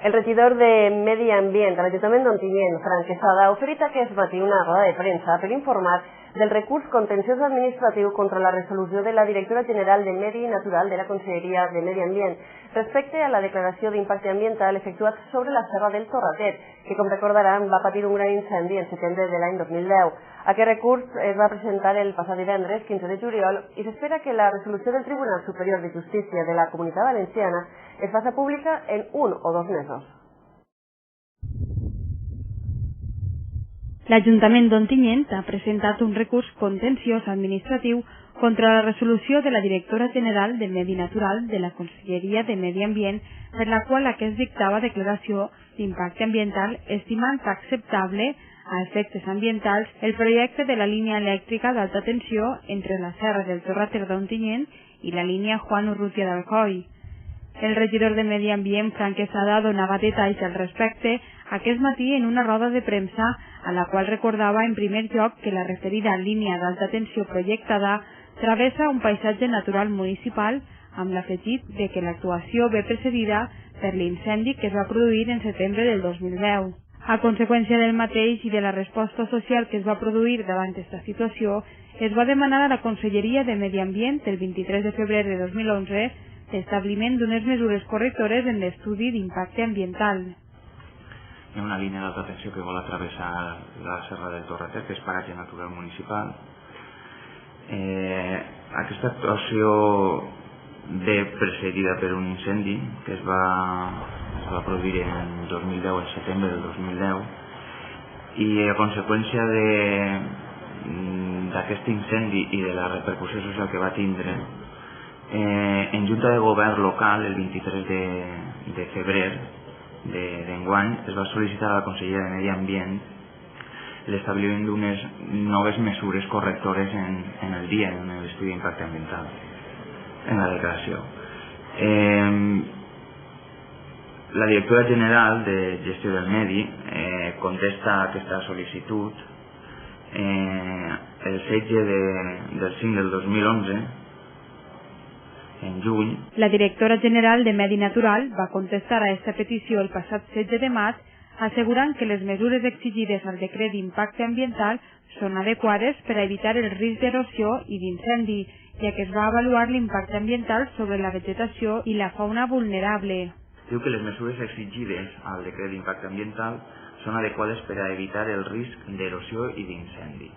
El regidor de Medi Ambient de l'Ajuntament d'Ontinyent, Frank Quesada, ha oferit aquest matí una roda de premsa per informar del recurs contenciós administratiu contra la resolució de la directora general de Medi Natural de la Conselleria de Medi Ambient respecte a la declaració d'impacte ambiental efectuat sobre la serra del Torratet, que, com recordaran, va patir un gran incendi en setembre de l'any 2010. Aquest recurs es va presentar el passat divendres, 15 de juliol, i s'espera que la resolució del Tribunal Superior de Justícia de la Comunitat Valenciana es faci pública en 1 o 2 mesos. L'Ajuntament d'Ontinyent ha presentat un recurs contenciós administratiu contra la resolució de la directora general de Medi Natural de la Conselleria de Medi Ambient, per la qual aquest dictava declaració d'impacte ambiental estimant acceptable a efectes ambientals el projecte de la línia elèctrica d'alta tensió entre la serra del Torratet d'Ontinyent i la línia Juan Urrutia d'Alcoi. El regidor de Medi Ambient, Frank Quesada, donava detalls al respecte aquest matí en una roda de premsa a la qual recordava en primer lloc que la referida línia d'alta tensió projectada travessa un paisatge natural municipal amb l'afegit de que l'actuació ve precedida per l'incendi que es va produir en setembre del 2010. A conseqüència del mateix i de la resposta social que es va produir davant aquesta situació, es va demanar a la Conselleria de Medi Ambient el 23 de febrer de 2011 l'establiment d'unes mesures correctores en l'estudi d'impacte ambiental. Hi ha una línia d'alta tensió que vol atravessar la serra del Torratet, que és paratge natural municipal. Aquesta actuació ve precedida per un incendi que es va produir en 2010, en setembre del 2010, i a conseqüència d'aquest incendi i de la repercussió social que va tindre, en Junta de Govern local, el 23 de febrer d'enguany, es va sol·licitar a la Conselleria de Medi Ambient l'establiment d'unes noves mesures correctores en el dia, en l'estudi d'impacte ambiental, en la declaració. La directora general de Gestió del Medi contesta a aquesta sol·licitud el 16 del 5 del 2011, en juny. La directora general de Medi Natural va contestar a aquesta petició el passat 16 de maig, assegurant que les mesures exigides al decret d'impacte ambiental són adequades per a evitar el risc d'erosió i d'incendi, ja que es va avaluar l'impacte ambiental sobre la vegetació i la fauna vulnerable. Diu que les mesures exigides al decret d'impacte ambiental són adequades per a evitar el risc d'erosió i d'incendi,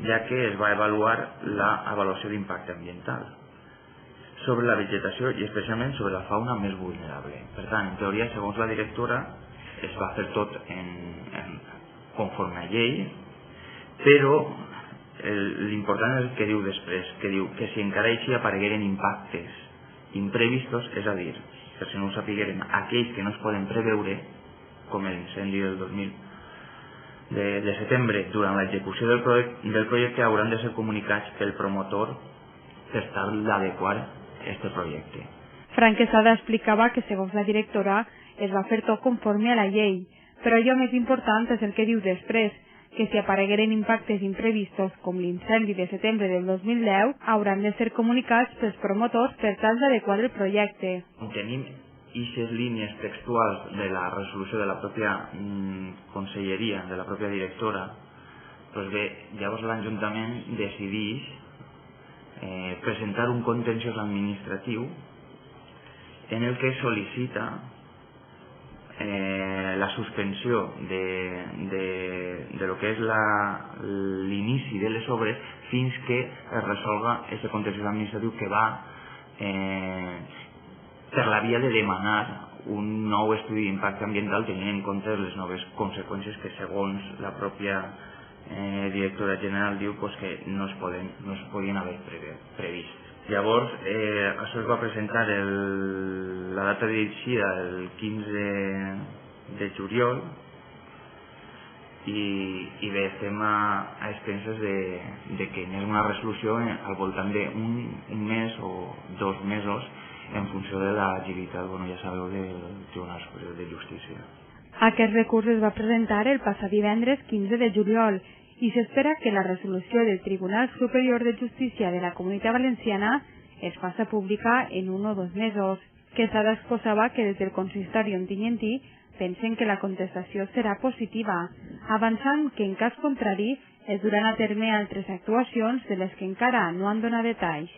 ja que es va avaluar l'avaluació d'impacte ambiental sobre la vegetació i especialment sobre la fauna més vulnerable. Per tant, en teoria, segons la directora, es va fer tot conforme a llei, però l'important és el que diu després, que diu que si encara així aparegueren impactes imprevistos, és a dir, per si no ho sapigueren, aquells que no es poden preveure, com l'incendi del 2000 de setembre, durant l'execució del projecte hauran de ser comunicats pel promotor per tal d'adequar este projecte. Frank Quesada explicava que, segons la directora, es va fer tot conforme a la llei, però allò més important és el que diu després, que si aparegueren impactes imprevistos com l'incendi de setembre del 2010, hauran de ser comunicats pels promotors per tal d'adequar el projecte. Tenim aquestes línies textuals de la resolució de la pròpia conselleria, de la pròpia directora, doncs bé, llavors l'Ajuntament decideix presentar un contenciós administratiu en el que sol·licita la suspensió de lo que és l'inici de les obres fins que es resolga aquest contenciós administratiu que va per la via de demanar un nou estudi d'impacte ambiental tenint en compte les noves conseqüències que segons la pròpia directora general diu que no es podien haver previst. Llavors, això es va presentar la data d'eixida el 15 de juliol i bé, estem a expenses de que hi hagi una resolució al voltant d'un mes o 2 mesos en funció de l'agilitat, ja sabeu, del Tribunal Superior de Justícia. Aquest recurs es va presentar el passat divendres 15 de juliol i s'espera que la resolució del Tribunal Superior de Justícia de la Comunitat Valenciana es faci pública en 1 o 2 mesos. Quesada exposava que des del consistori ontinyentí pensen que la contestació serà positiva, avançant que en cas contrari es duran a terme altres actuacions de les que encara no han donat detalls.